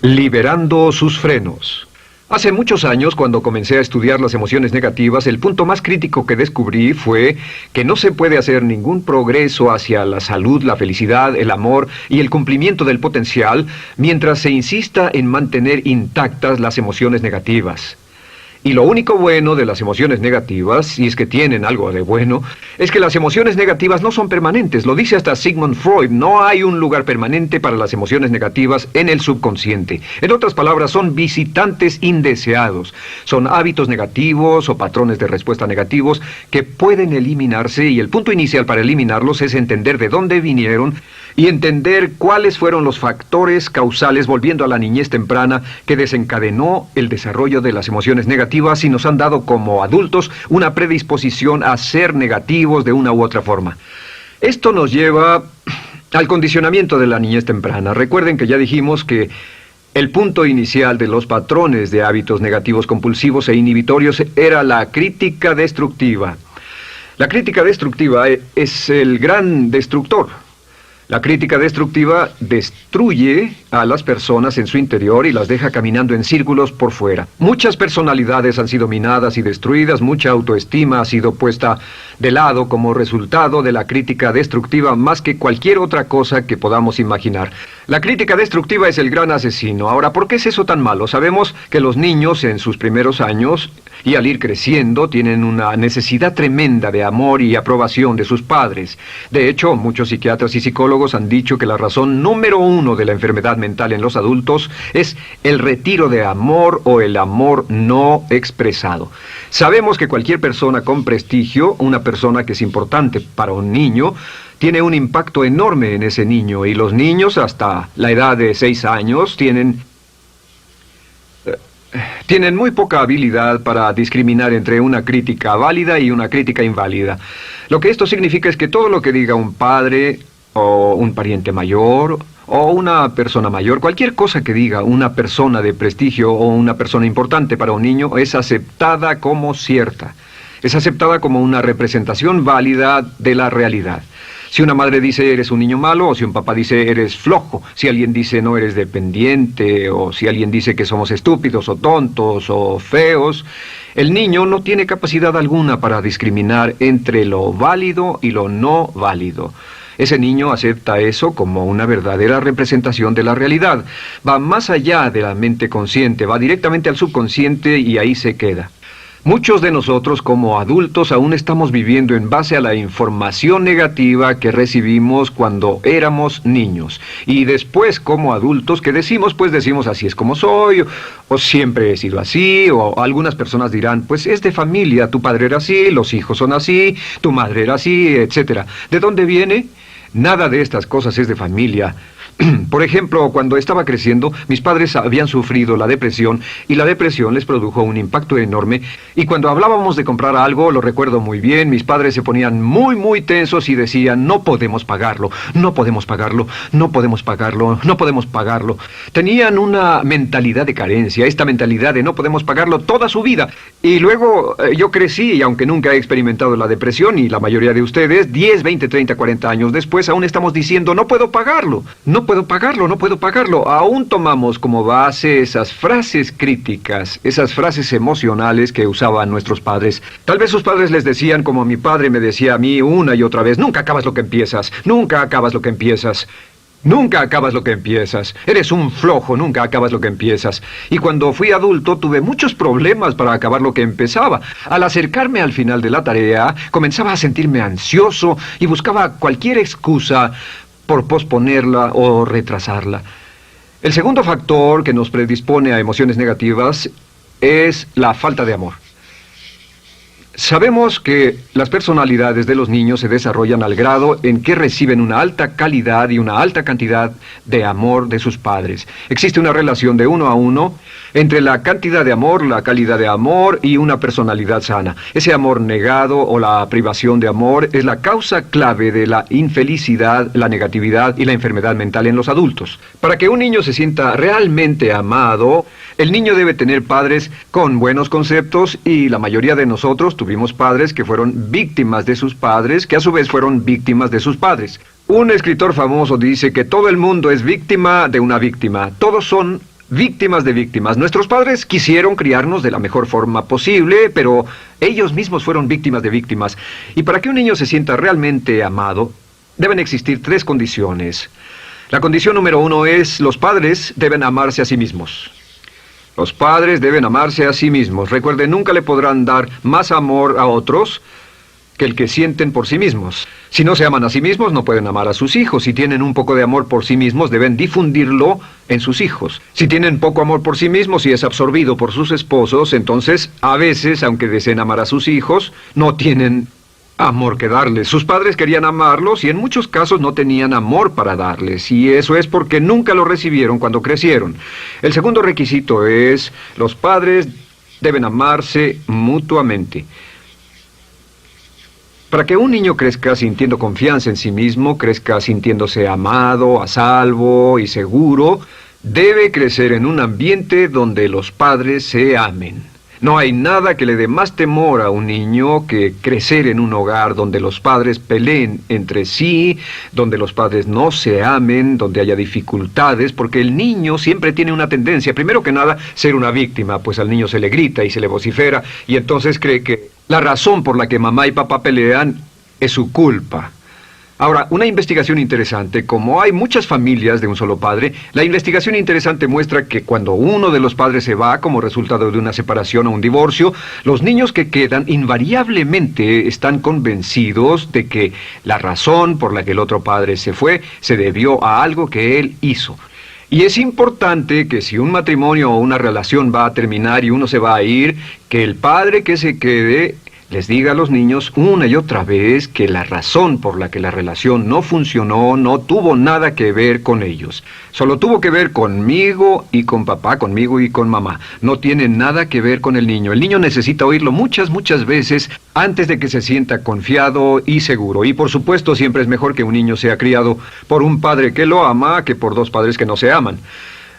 Liberando sus frenos. Hace muchos años, cuando comencé a estudiar las emociones negativas, el punto más crítico que descubrí fue que no se puede hacer ningún progreso hacia la salud, la felicidad, el amor y el cumplimiento del potencial mientras se insista en mantener intactas las emociones negativas. Y lo único bueno de las emociones negativas, si es que tienen algo de bueno, es que las emociones negativas no son permanentes. Lo dice hasta Sigmund Freud, no hay un lugar permanente para las emociones negativas en el subconsciente. En otras palabras, son visitantes indeseados. Son hábitos negativos o patrones de respuesta negativos que pueden eliminarse, y el punto inicial para eliminarlos es entender de dónde vinieron y entender cuáles fueron los factores causales, volviendo a la niñez temprana, que desencadenó el desarrollo de las emociones negativas y nos han dado como adultos una predisposición a ser negativos de una u otra forma. Esto nos lleva al condicionamiento de la niñez temprana. Recuerden que ya dijimos que el punto inicial de los patrones de hábitos negativos compulsivos e inhibitorios era la crítica destructiva. La crítica destructiva es el gran destructor. La crítica destructiva destruye a las personas en su interior y las deja caminando en círculos por fuera. Muchas personalidades han sido minadas y destruidas, mucha autoestima ha sido puesta de lado como resultado de la crítica destructiva más que cualquier otra cosa que podamos imaginar. La crítica destructiva es el gran asesino. Ahora, ¿por qué es eso tan malo? Sabemos que los niños en sus primeros años y al ir creciendo tienen una necesidad tremenda de amor y aprobación de sus padres. De hecho, muchos psiquiatras y psicólogos han dicho que la razón número uno de la enfermedad mental en los adultos es el retiro de amor o el amor no expresado. Sabemos que cualquier persona con prestigio, una persona que es importante para un niño, tiene un impacto enorme en ese niño, y los niños hasta la edad de 6 años tienen muy poca habilidad para discriminar entre una crítica válida y una crítica inválida. Lo que esto significa es que todo lo que diga un padre o un pariente mayor o una persona mayor, cualquier cosa que diga una persona de prestigio o una persona importante para un niño es aceptada como cierta. Es aceptada como una representación válida de la realidad. Si una madre dice eres un niño malo, o si un papá dice eres flojo, si alguien dice no eres dependiente, o si alguien dice que somos estúpidos o tontos o feos, el niño no tiene capacidad alguna para discriminar entre lo válido y lo no válido. Ese niño acepta eso como una verdadera representación de la realidad. Va más allá de la mente consciente, va directamente al subconsciente y ahí se queda. Muchos de nosotros como adultos aún estamos viviendo en base a la información negativa que recibimos cuando éramos niños. Y después como adultos, ¿qué decimos? Pues decimos así es como soy, o siempre he sido así, o algunas personas dirán, pues es de familia, tu padre era así, los hijos son así, tu madre era así, etc. ¿De dónde viene? Nada de estas cosas es de familia. Por ejemplo, cuando estaba creciendo, mis padres habían sufrido la depresión y la depresión les produjo un impacto enorme. Y cuando hablábamos de comprar algo, lo recuerdo muy bien, mis padres se ponían muy tensos y decían, no podemos pagarlo, no podemos pagarlo, no podemos pagarlo, no podemos pagarlo. Tenían una mentalidad de carencia, esta mentalidad de no podemos pagarlo toda su vida. Y luego yo crecí y aunque nunca he experimentado la depresión, y la mayoría de ustedes, 10, 20, 30, 40 años después, aún estamos diciendo, no puedo pagarlo, no puedo pagarlo, no puedo pagarlo. Aún tomamos como base esas frases críticas, esas frases emocionales que usaban nuestros padres. Tal vez sus padres les decían, como mi padre me decía a mí una y otra vez, nunca acabas lo que empiezas, nunca acabas lo que empiezas. Nunca acabas lo que empiezas. Eres un flojo, nunca acabas lo que empiezas. Y cuando fui adulto tuve muchos problemas para acabar lo que empezaba. Al acercarme al final de la tarea, comenzaba a sentirme ansioso y buscaba cualquier excusa por posponerla o retrasarla. El segundo factor que nos predispone a emociones negativas es la falta de amor. Sabemos que las personalidades de los niños se desarrollan al grado en que reciben una alta calidad y una alta cantidad de amor de sus padres. Existe una relación de 1 a 1 entre la cantidad de amor, la calidad de amor y una personalidad sana. Ese amor negado o la privación de amor es la causa clave de la infelicidad, la negatividad y la enfermedad mental en los adultos. Para que un niño se sienta realmente amado, el niño debe tener padres con buenos conceptos, y la mayoría de nosotros tuvimos padres que fueron víctimas de sus padres, que a su vez fueron víctimas de sus padres. Un escritor famoso dice que todo el mundo es víctima de una víctima. Todos son víctimas de víctimas. Nuestros padres quisieron criarnos de la mejor forma posible, pero ellos mismos fueron víctimas de víctimas. Y para que un niño se sienta realmente amado, deben existir 3 condiciones. La condición número 1 es: los padres deben amarse a sí mismos. Los padres deben amarse a sí mismos. Recuerden, nunca le podrán dar más amor a otros que el que sienten por sí mismos. Si no se aman a sí mismos, no pueden amar a sus hijos. Si tienen un poco de amor por sí mismos, deben difundirlo en sus hijos. Si tienen poco amor por sí mismos y es absorbido por sus esposos, entonces, a veces, aunque deseen amar a sus hijos, no tienen amor que darles. Sus padres querían amarlos y en muchos casos no tenían amor para darles. Y eso es porque nunca lo recibieron cuando crecieron. El segundo requisito es: los padres deben amarse mutuamente. Para que un niño crezca sintiendo confianza en sí mismo, crezca sintiéndose amado, a salvo y seguro, debe crecer en un ambiente donde los padres se amen. No hay nada que le dé más temor a un niño que crecer en un hogar donde los padres peleen entre sí, donde los padres no se amen, donde haya dificultades, porque el niño siempre tiene una tendencia, primero que nada, ser una víctima, pues al niño se le grita y se le vocifera, y entonces cree que la razón por la que mamá y papá pelean es su culpa. Ahora, una investigación interesante: como hay muchas familias de un solo padre, la investigación interesante muestra que cuando uno de los padres se va como resultado de una separación o un divorcio, los niños que quedan invariablemente están convencidos de que la razón por la que el otro padre se fue se debió a algo que él hizo. Y es importante que si un matrimonio o una relación va a terminar y uno se va a ir, que el padre que se quede les diga a los niños una y otra vez que la razón por la que la relación no funcionó no tuvo nada que ver con ellos. Solo tuvo que ver conmigo y con papá, conmigo y con mamá. No tiene nada que ver con el niño. El niño necesita oírlo muchas veces antes de que se sienta confiado y seguro. Y por supuesto, siempre es mejor que un niño sea criado por un padre que lo ama que por 2 padres que no se aman.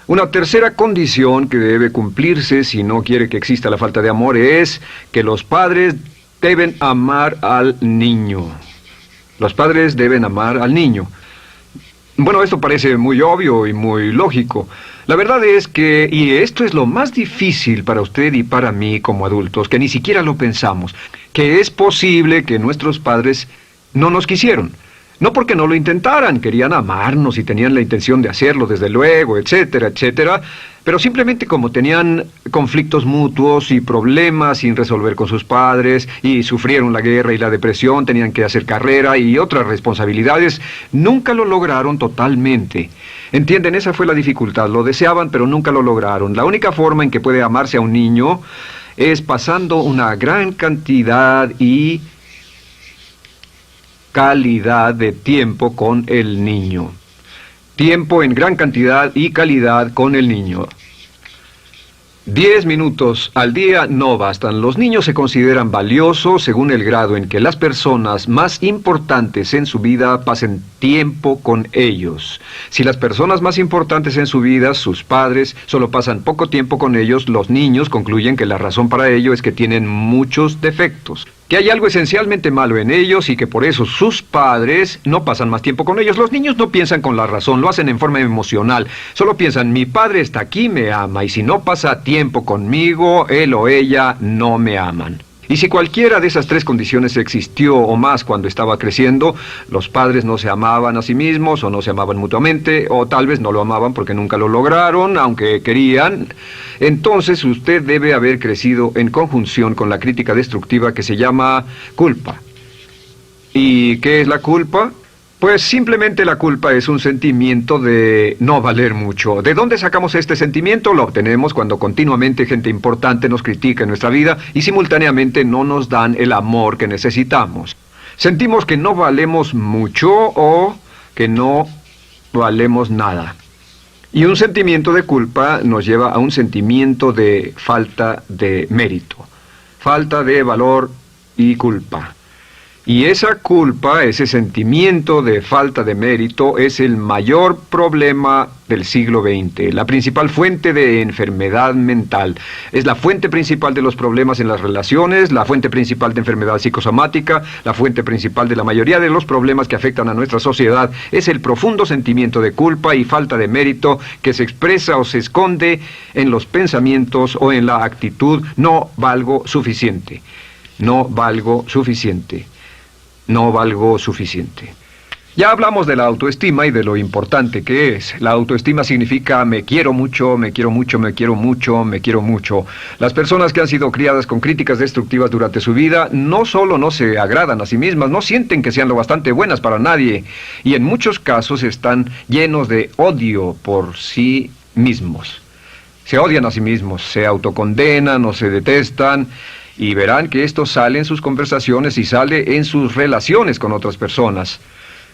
Una tercera condición que debe cumplirse si no quiere que exista la falta de amor es que los padres deben amar al niño. Los padres deben amar al niño. Bueno, esto parece muy obvio y muy lógico. La verdad es que, y esto es lo más difícil para usted y para mí como adultos, que ni siquiera lo pensamos, que es posible que nuestros padres no nos quisieron. No porque no lo intentaran, querían amarnos y tenían la intención de hacerlo, desde luego, etcétera, etcétera, pero simplemente como tenían conflictos mutuos y problemas sin resolver con sus padres, y sufrieron la guerra y la depresión, tenían que hacer carrera y otras responsabilidades, nunca lo lograron totalmente. ¿Entienden? Esa fue la dificultad. Lo deseaban, pero nunca lo lograron. La única forma en que puede amarse a un niño es pasando una gran cantidad y calidad de tiempo con el niño. Tiempo en gran cantidad y calidad con el niño. 10 minutos al día no bastan. Los niños se consideran valiosos según el grado en que las personas más importantes en su vida pasen tiempo con ellos. Si las personas más importantes en su vida, sus padres, solo pasan poco tiempo con ellos, los niños concluyen que la razón para ello es que tienen muchos defectos, que hay algo esencialmente malo en ellos y que por eso sus padres no pasan más tiempo con ellos. Los niños no piensan con la razón, lo hacen en forma emocional. Solo piensan: mi padre está aquí, me ama, y si no pasa tiempo conmigo, él o ella no me aman. Y si cualquiera de esas 3 condiciones existió o más cuando estaba creciendo, los padres no se amaban a sí mismos, o no se amaban mutuamente, o tal vez no lo amaban porque nunca lo lograron, aunque querían, entonces usted debe haber crecido en conjunción con la crítica destructiva que se llama culpa. ¿Y qué es la culpa? Pues simplemente la culpa es un sentimiento de no valer mucho. ¿De dónde sacamos este sentimiento? Lo obtenemos cuando continuamente gente importante nos critica en nuestra vida y simultáneamente no nos dan el amor que necesitamos. Sentimos que no valemos mucho o que no valemos nada. Y un sentimiento de culpa nos lleva a un sentimiento de falta de mérito, falta de valor y culpa. Y esa culpa, ese sentimiento de falta de mérito, es el mayor problema del siglo XX, la principal fuente de enfermedad mental. Es la fuente principal de los problemas en las relaciones, la fuente principal de enfermedad psicosomática, la fuente principal de la mayoría de los problemas que afectan a nuestra sociedad. Es el profundo sentimiento de culpa y falta de mérito que se expresa o se esconde en los pensamientos o en la actitud: no valgo suficiente, no valgo suficiente. No valgo suficiente. Ya hablamos de la autoestima y de lo importante que es. La autoestima significa me quiero mucho, me quiero mucho, me quiero mucho, me quiero mucho. Las personas que han sido criadas con críticas destructivas durante su vida no solo no se agradan a sí mismas, no sienten que sean lo bastante buenas para nadie, y en muchos casos están llenos de odio por sí mismos. Se odian a sí mismos, se autocondenan o se detestan. Y verán que esto sale en sus conversaciones y sale en sus relaciones con otras personas.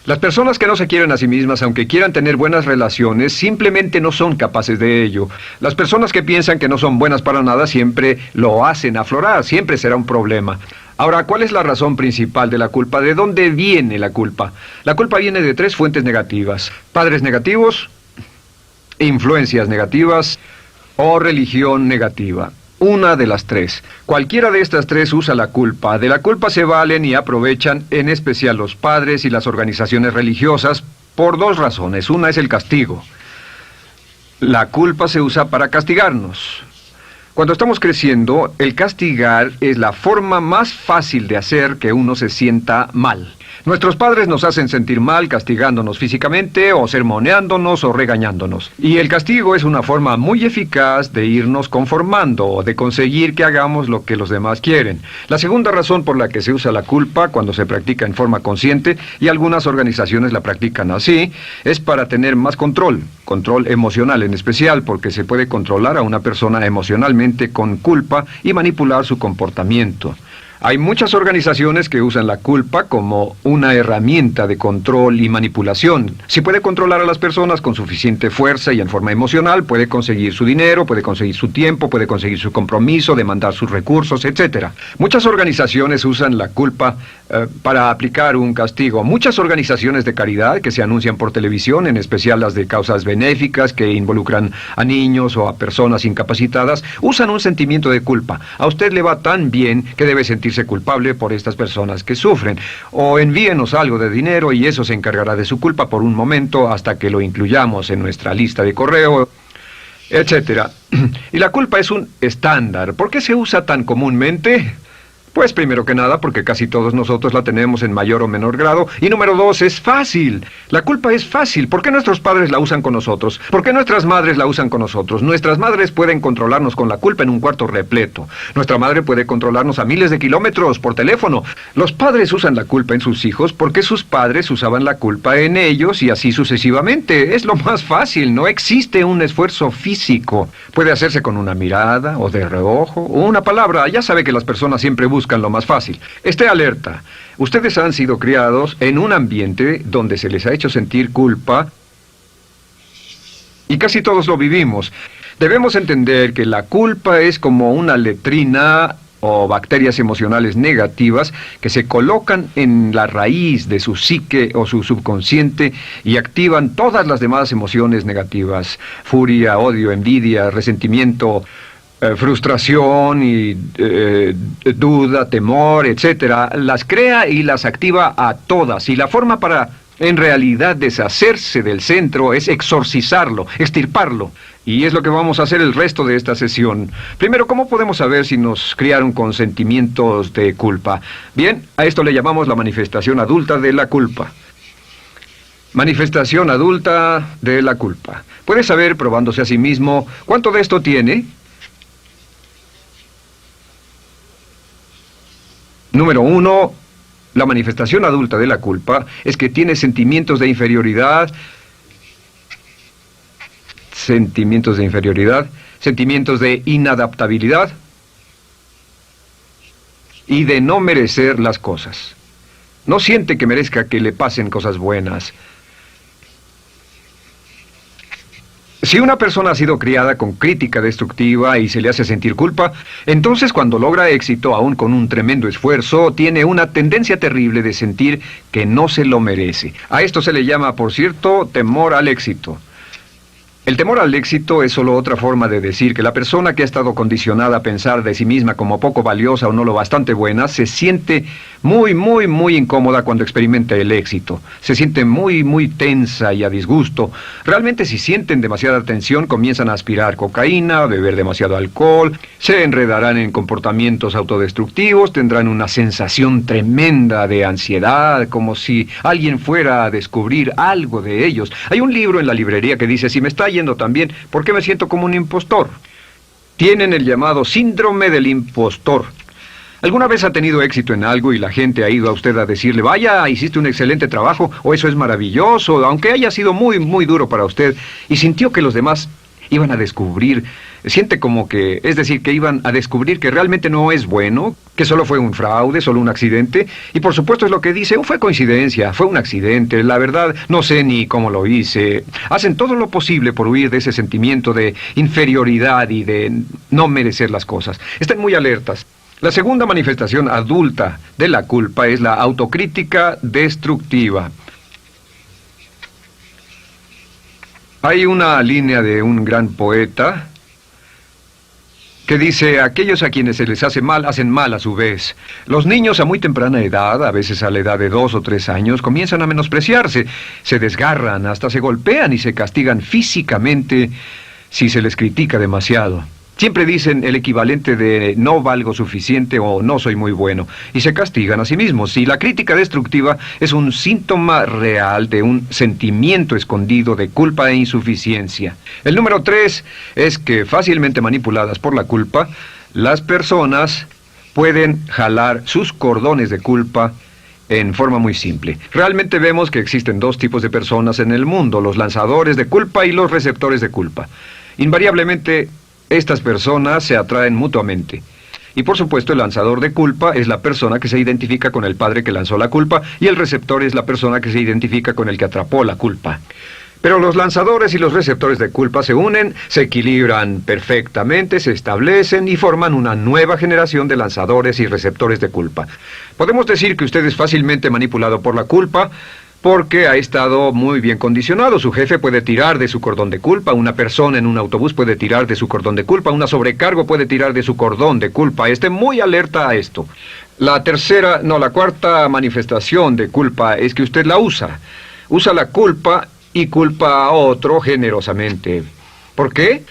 Las personas que no se quieren a sí mismas, aunque quieran tener buenas relaciones, simplemente no son capaces de ello. Las personas que piensan que no son buenas para nada siempre lo hacen aflorar, siempre será un problema. Ahora, ¿cuál es la razón principal de la culpa? ¿De dónde viene la culpa? La culpa viene de 3 fuentes negativas: padres negativos, influencias negativas o religión negativa. Una de las 3. Cualquiera de estas 3 usa la culpa. De la culpa se valen y aprovechan, en especial los padres y las organizaciones religiosas, por 2 razones. Una es el castigo. La culpa se usa para castigarnos. Cuando estamos creciendo, el castigar es la forma más fácil de hacer que uno se sienta mal. Nuestros padres nos hacen sentir mal castigándonos físicamente o sermoneándonos o regañándonos. Y el castigo es una forma muy eficaz de irnos conformando o de conseguir que hagamos lo que los demás quieren. La segunda razón por la que se usa la culpa cuando se practica en forma consciente, y algunas organizaciones la practican así, es para tener más control emocional en especial, porque se puede controlar a una persona emocionalmente con culpa y manipular su comportamiento. Hay muchas organizaciones que usan la culpa como una herramienta de control y manipulación. Si puede controlar a las personas con suficiente fuerza y en forma emocional, puede conseguir su dinero, puede conseguir su tiempo, puede conseguir su compromiso, demandar sus recursos, etc. Muchas organizaciones usan la culpa para aplicar un castigo. Muchas organizaciones de caridad que se anuncian por televisión, en especial las de causas benéficas que involucran a niños o a personas incapacitadas, usan un sentimiento de culpa. A usted le va tan bien que debe sentirse culpable por estas personas que sufren. O envíenos algo de dinero y eso se encargará de su culpa por un momento hasta que lo incluyamos en nuestra lista de correo, etcétera. Y la culpa es un estándar. ¿Por qué se usa tan comúnmente? Pues primero que nada porque casi todos nosotros la tenemos en mayor o menor grado. Y número 2, es fácil. La culpa es fácil. ¿Por qué nuestros padres la usan con nosotros? ¿Por qué nuestras madres la usan con nosotros? Nuestras madres pueden controlarnos con la culpa en un cuarto repleto. Nuestra madre puede controlarnos a miles de kilómetros por teléfono. Los padres usan la culpa en sus hijos porque sus padres usaban la culpa en ellos y así sucesivamente. Es lo más fácil. No existe un esfuerzo físico. Puede hacerse con una mirada o de reojo o una palabra. Ya sabe que las personas siempre buscan lo más fácil. Esté alerta. Ustedes han sido criados en un ambiente donde se les ha hecho sentir culpa y casi todos lo vivimos. Debemos entender que la culpa es como una letrina o bacterias emocionales negativas que se colocan en la raíz de su psique o su subconsciente y activan todas las demás emociones negativas: furia, odio, envidia, resentimiento, frustración y duda, temor, etcétera. Las crea y las activa a todas. Y la forma para, en realidad, deshacerse del centro es exorcizarlo, extirparlo. Y es lo que vamos a hacer el resto de esta sesión. Primero, ¿cómo podemos saber si nos criaron con sentimientos de culpa? Bien, a esto le llamamos la manifestación adulta de la culpa. Manifestación adulta de la culpa. Puede saber, probándose a sí mismo, ¿cuánto de esto tiene? Número 1, la manifestación adulta de la culpa es que tiene sentimientos de inferioridad, sentimientos de inadaptabilidad y de no merecer las cosas. No siente que merezca que le pasen cosas buenas. Si una persona ha sido criada con crítica destructiva y se le hace sentir culpa, entonces cuando logra éxito, aún con un tremendo esfuerzo, tiene una tendencia terrible de sentir que no se lo merece. A esto se le llama, por cierto, temor al éxito. El temor al éxito es solo otra forma de decir que la persona que ha estado condicionada a pensar de sí misma como poco valiosa o no lo bastante buena, se siente muy incómoda cuando experimenta el éxito. Se siente muy tensa y a disgusto. Realmente si sienten demasiada tensión, comienzan a aspirar cocaína, a beber demasiado alcohol, se enredarán en comportamientos autodestructivos, tendrán una sensación tremenda de ansiedad, como si alguien fuera a descubrir algo de ellos. Hay un libro en la librería que dice, si me está yendo tan bien, ¿por qué me siento como un impostor? Tienen el llamado síndrome del impostor. ¿Alguna vez ha tenido éxito en algo y la gente ha ido a usted a decirle, vaya, hiciste un excelente trabajo, o eso es maravilloso, aunque haya sido muy duro para usted, y sintió que los demás iban a descubrir, siente como que, es decir, que iban a descubrir que realmente no es bueno, que solo fue un fraude, solo un accidente, y por supuesto es lo que dice, fue coincidencia, fue un accidente, la verdad, no sé ni cómo lo hice. Hacen todo lo posible por huir de ese sentimiento de inferioridad y de no merecer las cosas. Estén muy alertas. La segunda manifestación adulta de la culpa es la autocrítica destructiva. Hay una línea de un gran poeta que dice, aquellos a quienes se les hace mal, hacen mal a su vez. Los niños a muy temprana edad, a veces a la edad de 2 o 3 años, comienzan a menospreciarse, se desgarran, hasta se golpean y se castigan físicamente si se les critica demasiado. Siempre dicen el equivalente de no valgo suficiente o no soy muy bueno, y se castigan a sí mismos. Y la crítica destructiva es un síntoma real de un sentimiento escondido de culpa e insuficiencia. El número 3 es que fácilmente manipuladas por la culpa, las personas pueden jalar sus cordones de culpa en forma muy simple. Realmente vemos que existen 2 tipos de personas en el mundo, los lanzadores de culpa y los receptores de culpa. Invariablemente, estas personas se atraen mutuamente. Y por supuesto el lanzador de culpa es la persona que se identifica con el padre que lanzó la culpa y el receptor es la persona que se identifica con el que atrapó la culpa. Pero los lanzadores y los receptores de culpa se unen, se equilibran perfectamente, se establecen y forman una nueva generación de lanzadores y receptores de culpa. Podemos decir que usted es fácilmente manipulado por la culpa, porque ha estado muy bien condicionado. Su jefe puede tirar de su cordón de culpa, una persona en un autobús puede tirar de su cordón de culpa, una sobrecargo puede tirar de su cordón de culpa. Esté muy alerta a esto. La cuarta manifestación de culpa es que usted la usa. Usa la culpa y culpa a otro generosamente. ¿Por qué?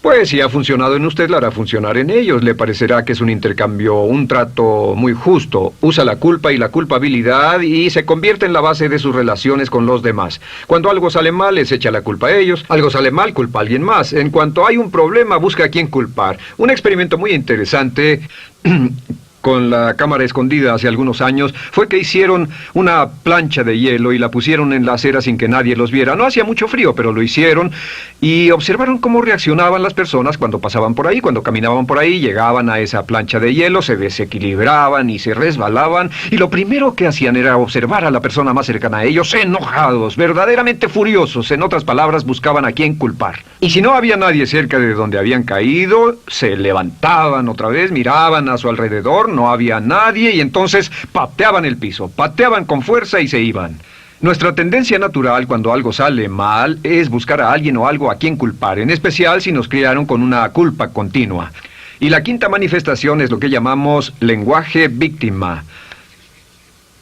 Pues si ha funcionado en usted, la hará funcionar en ellos. Le parecerá que es un intercambio, un trato muy justo. Usa la culpa y la culpabilidad y se convierte en la base de sus relaciones con los demás. Cuando algo sale mal, les echa la culpa a ellos. Algo sale mal, culpa a alguien más. En cuanto hay un problema, busca a quién culpar. Un experimento muy interesante con la cámara escondida hace algunos años, fue que hicieron una plancha de hielo y la pusieron en la acera sin que nadie los viera. No hacía mucho frío, pero lo hicieron y observaron cómo reaccionaban las personas cuando pasaban por ahí, cuando caminaban por ahí, llegaban a esa plancha de hielo, se desequilibraban y se resbalaban, y lo primero que hacían era observar a la persona más cercana a ellos, enojados, verdaderamente furiosos, en otras palabras, buscaban a quién culpar. Y si no había nadie cerca de donde habían caído, se levantaban otra vez, miraban a su alrededor, no había nadie y entonces pateaban el piso, pateaban con fuerza y se iban. Nuestra tendencia natural cuando algo sale mal es buscar a alguien o algo a quien culpar, en especial si nos criaron con una culpa continua. Y la quinta manifestación es lo que llamamos lenguaje víctima.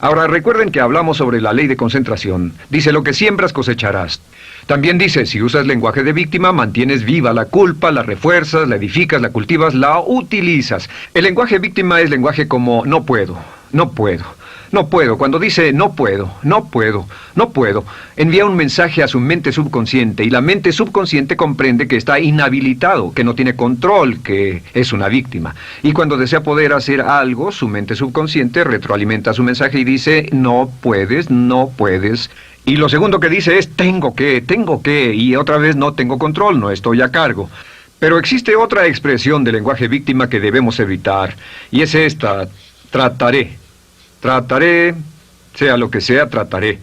Ahora recuerden que hablamos sobre la ley de concentración. Dice, lo que siembras cosecharás. También dice, si usas lenguaje de víctima, mantienes viva la culpa, la refuerzas, la edificas, la cultivas, la utilizas. El lenguaje víctima es lenguaje como no puedo, no puedo, no puedo. Cuando dice no puedo, no puedo, no puedo, envía un mensaje a su mente subconsciente y la mente subconsciente comprende que está inhabilitado, que no tiene control, que es una víctima. Y cuando desea poder hacer algo, su mente subconsciente retroalimenta su mensaje y dice no puedes, no puedes. Y lo segundo que dice es tengo que, y otra vez no tengo control, no estoy a cargo. Pero existe otra expresión del lenguaje víctima que debemos evitar, y es esta, trataré. Trataré, sea lo que sea, trataré.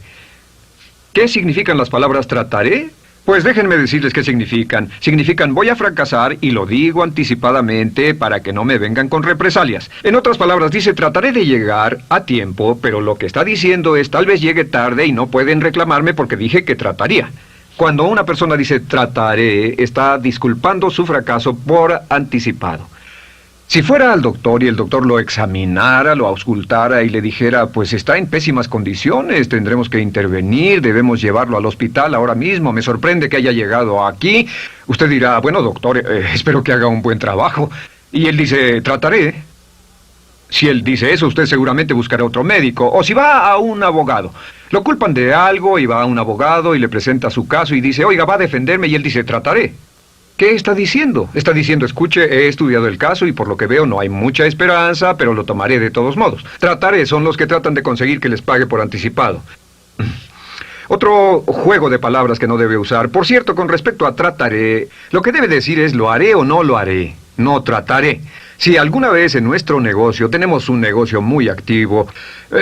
¿Qué significan las palabras trataré? Pues déjenme decirles qué significan. Significan voy a fracasar y lo digo anticipadamente para que no me vengan con represalias. En otras palabras, dice trataré de llegar a tiempo, pero lo que está diciendo es tal vez llegue tarde y no pueden reclamarme porque dije que trataría. Cuando una persona dice trataré, está disculpando su fracaso por anticipado. Si fuera al doctor y el doctor lo examinara, lo auscultara y le dijera, pues está en pésimas condiciones, tendremos que intervenir, debemos llevarlo al hospital ahora mismo, me sorprende que haya llegado aquí. Usted dirá, bueno doctor, espero que haga un buen trabajo. Y él dice, trataré. Si él dice eso, usted seguramente buscará otro médico. O si va a un abogado. Lo culpan de algo y va a un abogado y le presenta su caso y dice, oiga, va a defenderme, y él dice, trataré. ¿Qué está diciendo? Está diciendo, escuche, he estudiado el caso y por lo que veo no hay mucha esperanza, pero lo tomaré de todos modos. Trataré son los que tratan de conseguir que les pague por anticipado. Otro juego de palabras que no debe usar. Por cierto, con respecto a trataré, lo que debe decir es lo haré o no lo haré. No trataré. Si alguna vez en nuestro negocio, tenemos un negocio muy activo,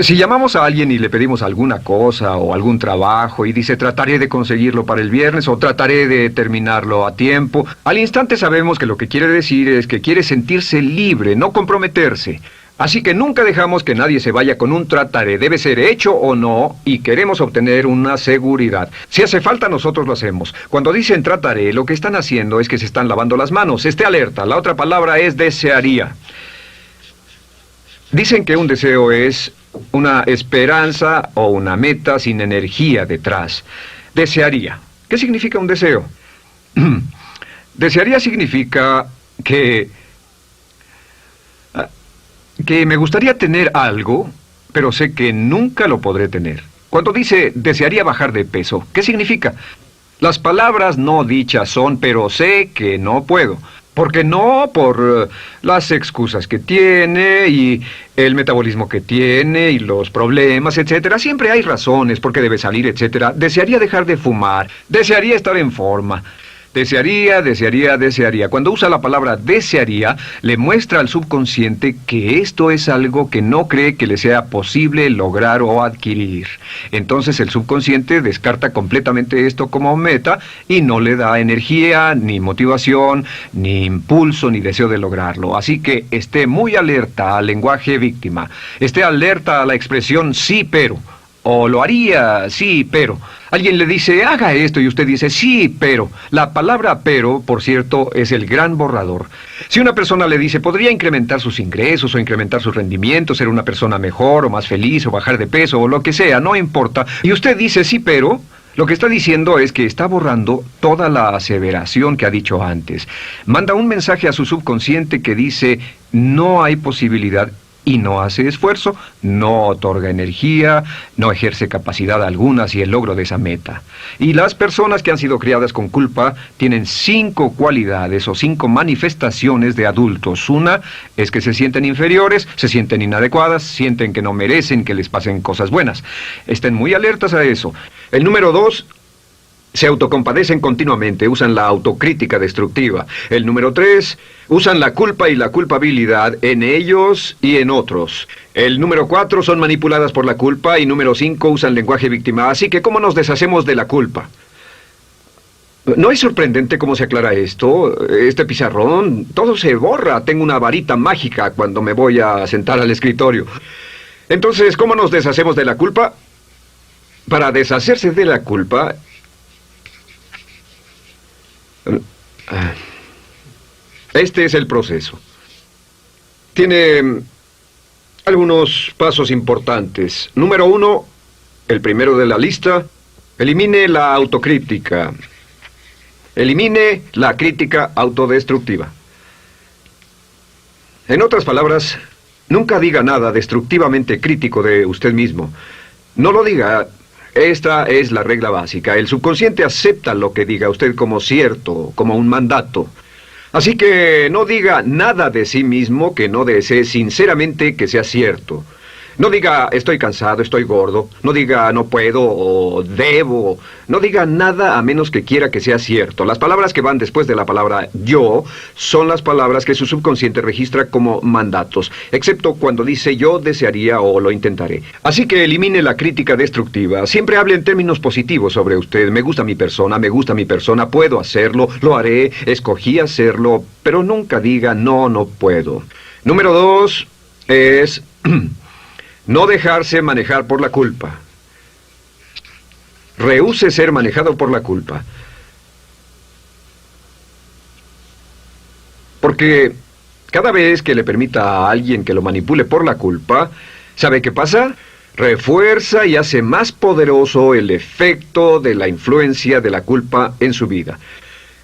si llamamos a alguien y le pedimos alguna cosa o algún trabajo y dice trataré de conseguirlo para el viernes o trataré de terminarlo a tiempo, al instante sabemos que lo que quiere decir es que quiere sentirse libre, no comprometerse. Así que nunca dejamos que nadie se vaya con un trataré, debe ser hecho o no, y queremos obtener una seguridad. Si hace falta, nosotros lo hacemos. Cuando dicen trataré, lo que están haciendo es que se están lavando las manos. Esté alerta, la otra palabra es desearía. Dicen que un deseo es una esperanza o una meta sin energía detrás. Desearía. ¿Qué significa un deseo? Desearía significa que me gustaría tener algo, pero sé que nunca lo podré tener. Cuando dice desearía bajar de peso, ¿qué significa? Las palabras no dichas son, pero sé que no puedo. Porque no por las excusas que tiene y el metabolismo que tiene y los problemas, etcétera. Siempre hay razones por qué debe salir, etcétera. Desearía dejar de fumar, desearía estar en forma. Desearía, desearía, desearía. Cuando usa la palabra desearía, le muestra al subconsciente que esto es algo que no cree que le sea posible lograr o adquirir. Entonces el subconsciente descarta completamente esto como meta y no le da energía, ni motivación, ni impulso, ni deseo de lograrlo. Así que esté muy alerta al lenguaje víctima. Esté alerta a la expresión sí, pero. O lo haría, sí, pero. Alguien le dice, haga esto, y usted dice, sí, pero. La palabra pero, por cierto, es el gran borrador. Si una persona le dice, podría incrementar sus ingresos o incrementar su rendimiento, ser una persona mejor o más feliz o bajar de peso o lo que sea, no importa. Y usted dice, sí, pero. Lo que está diciendo es que está borrando toda la aseveración que ha dicho antes. Manda un mensaje a su subconsciente que dice, no hay posibilidad. Y no hace esfuerzo, no otorga energía, no ejerce capacidad alguna hacia el logro de esa meta. Y las personas que han sido criadas con culpa tienen 5 cualidades o 5 manifestaciones de adultos. Una es que se sienten inferiores, se sienten inadecuadas, sienten que no merecen que les pasen cosas buenas. Estén muy alertas a eso. El número 2... se autocompadecen continuamente, usan la autocrítica destructiva. El número 3, usan la culpa y la culpabilidad en ellos y en otros. El número 4, son manipuladas por la culpa. Y número 5, usan lenguaje víctima. Así que, ¿cómo nos deshacemos de la culpa? ¿No es sorprendente cómo se aclara esto? Este pizarrón, todo se borra. Tengo una varita mágica cuando me voy a sentar al escritorio. Entonces, ¿cómo nos deshacemos de la culpa? Para deshacerse de la culpa... este es el proceso. Tiene algunos pasos importantes. Número 1, el primero de la lista, elimine la autocrítica. Elimine la crítica autodestructiva. En otras palabras, nunca diga nada destructivamente crítico de usted mismo. No lo diga. Esta es la regla básica. El subconsciente acepta lo que diga usted como cierto, como un mandato. Así que no diga nada de sí mismo que no desee sinceramente que sea cierto. No diga estoy cansado, estoy gordo. No diga no puedo o debo. No diga nada a menos que quiera que sea cierto. Las palabras que van después de la palabra yo son las palabras que su subconsciente registra como mandatos, excepto cuando dice yo desearía o lo intentaré. Así que elimine la crítica destructiva. Siempre hable en términos positivos sobre usted. Me gusta mi persona, puedo hacerlo, lo haré, escogí hacerlo, pero nunca diga no, no puedo. Número 2 es no dejarse manejar por la culpa. Rehúse ser manejado por la culpa. Porque cada vez que le permita a alguien que lo manipule por la culpa, ¿sabe qué pasa? Refuerza y hace más poderoso el efecto de la influencia de la culpa en su vida.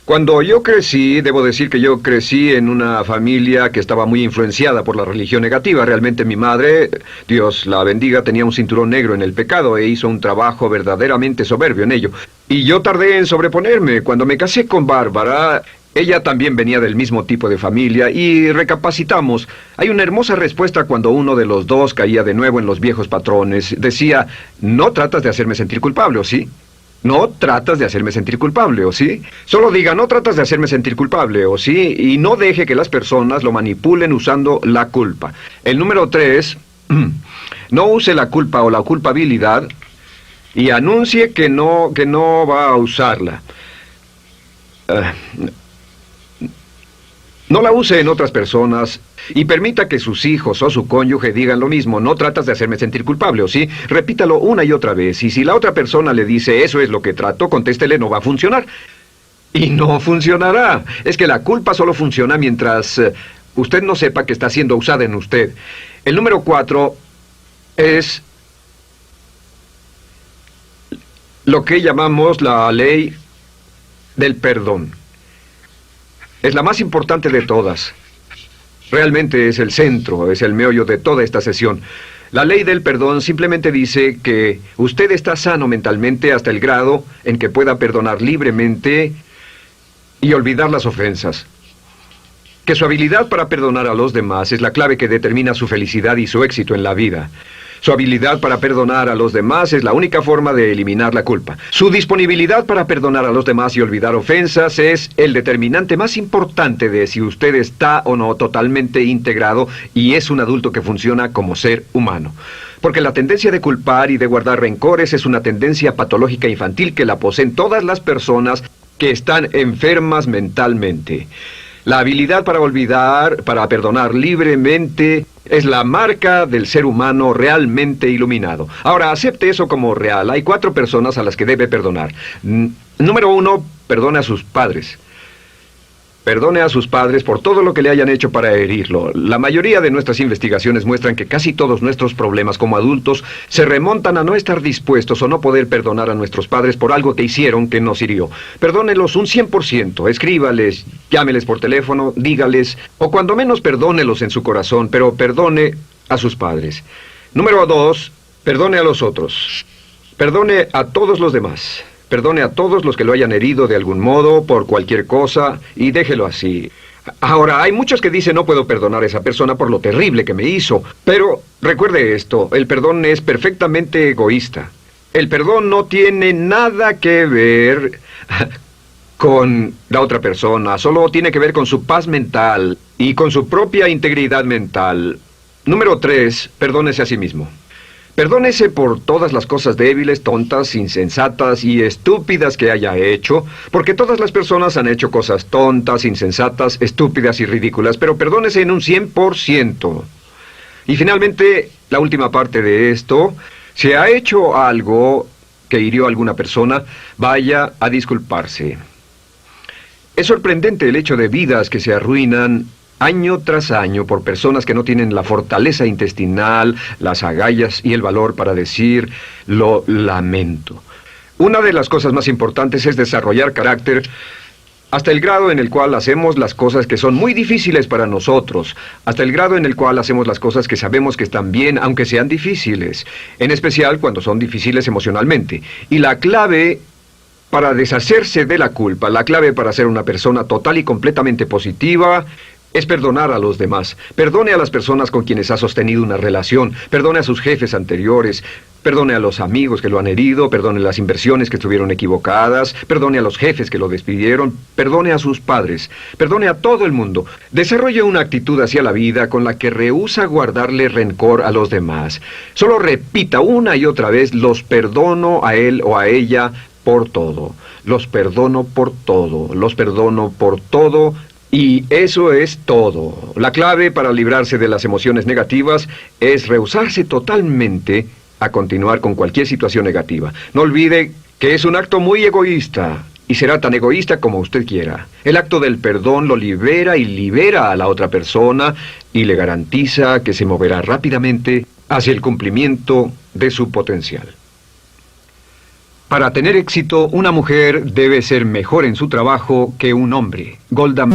Cuando yo crecí, debo decir que yo crecí en una familia que estaba muy influenciada por la religión negativa. Realmente mi madre, Dios la bendiga, tenía un cinturón negro en el pecado e hizo un trabajo verdaderamente soberbio en ello. Y yo tardé en sobreponerme. Cuando me casé con Bárbara, ella también venía del mismo tipo de familia y recapacitamos. Hay una hermosa respuesta cuando uno de los dos caía de nuevo en los viejos patrones. Decía, no tratas de hacerme sentir culpable, ¿o sí? No tratas de hacerme sentir culpable, ¿o sí? Solo diga, no tratas de hacerme sentir culpable, ¿o sí? Y no deje que las personas lo manipulen usando la culpa. El número 3, no use la culpa o la culpabilidad y anuncie que no va a usarla. No la use en otras personas y permita que sus hijos o su cónyuge digan lo mismo. No tratas de hacerme sentir culpable, ¿o sí? Repítalo una y otra vez. Y si la otra persona le dice, eso es lo que trato, contéstele, no va a funcionar. Y no funcionará. Es que la culpa solo funciona mientras usted no sepa que está siendo usada en usted. El número 4 es lo que llamamos la ley del perdón. Es la más importante de todas. Realmente es el centro, es el meollo de toda esta sesión. La ley del perdón simplemente dice que usted está sano mentalmente hasta el grado en que pueda perdonar libremente y olvidar las ofensas. Que su habilidad para perdonar a los demás es la clave que determina su felicidad y su éxito en la vida. Su habilidad para perdonar a los demás es la única forma de eliminar la culpa. Su disponibilidad para perdonar a los demás y olvidar ofensas es el determinante más importante de si usted está o no totalmente integrado y es un adulto que funciona como ser humano. Porque la tendencia de culpar y de guardar rencores es una tendencia patológica infantil que la poseen todas las personas que están enfermas mentalmente. La habilidad para olvidar, para perdonar libremente, es la marca del ser humano realmente iluminado. Ahora, acepte eso como real. Hay 4 personas a las que debe perdonar. Número 1, perdone a sus padres. Perdone a sus padres por todo lo que le hayan hecho para herirlo. La mayoría de nuestras investigaciones muestran que casi todos nuestros problemas como adultos se remontan a no estar dispuestos o no poder perdonar a nuestros padres por algo que hicieron que nos hirió. Perdónelos un 100%, escríbales, llámeles por teléfono, dígales, o cuando menos perdónelos en su corazón, pero perdone a sus padres. Número 2, perdone a los otros. Perdone a todos los demás. Perdone a todos los que lo hayan herido de algún modo, por cualquier cosa, y déjelo así. Ahora, hay muchos que dicen no puedo perdonar a esa persona por lo terrible que me hizo. Pero recuerde esto, el perdón es perfectamente egoísta. El perdón no tiene nada que ver con la otra persona, solo tiene que ver con su paz mental y con su propia integridad mental. Número 3, perdónese a sí mismo. Perdónese por todas las cosas débiles, tontas, insensatas y estúpidas que haya hecho, porque todas las personas han hecho cosas tontas, insensatas, estúpidas y ridículas, pero perdónese en un 100%. Y finalmente, la última parte de esto, si ha hecho algo que hirió a alguna persona, vaya a disculparse. Es sorprendente el hecho de vidas que se arruinan año tras año por personas que no tienen la fortaleza intestinal, las agallas y el valor para decir lo lamento. Una de las cosas más importantes es desarrollar carácter hasta el grado en el cual hacemos las cosas que son muy difíciles para nosotros, hasta el grado en el cual hacemos las cosas que sabemos que están bien, aunque sean difíciles, en especial cuando son difíciles emocionalmente. Y la clave para deshacerse de la culpa, la clave para ser una persona total y completamente positiva, es perdonar a los demás. Perdone a las personas con quienes ha sostenido una relación. Perdone a sus jefes anteriores. Perdone a los amigos que lo han herido. Perdone las inversiones que estuvieron equivocadas. Perdone a los jefes que lo despidieron. Perdone a sus padres. Perdone a todo el mundo. Desarrolle una actitud hacia la vida con la que rehúsa guardarle rencor a los demás. Solo repita una y otra vez: los perdono a él o a ella por todo. Los perdono por todo. Los perdono por todo. Y eso es todo. La clave para librarse de las emociones negativas es rehusarse totalmente a continuar con cualquier situación negativa. No olvide que es un acto muy egoísta y será tan egoísta como usted quiera. El acto del perdón lo libera y libera a la otra persona y le garantiza que se moverá rápidamente hacia el cumplimiento de su potencial. Para tener éxito, una mujer debe ser mejor en su trabajo que un hombre. Golda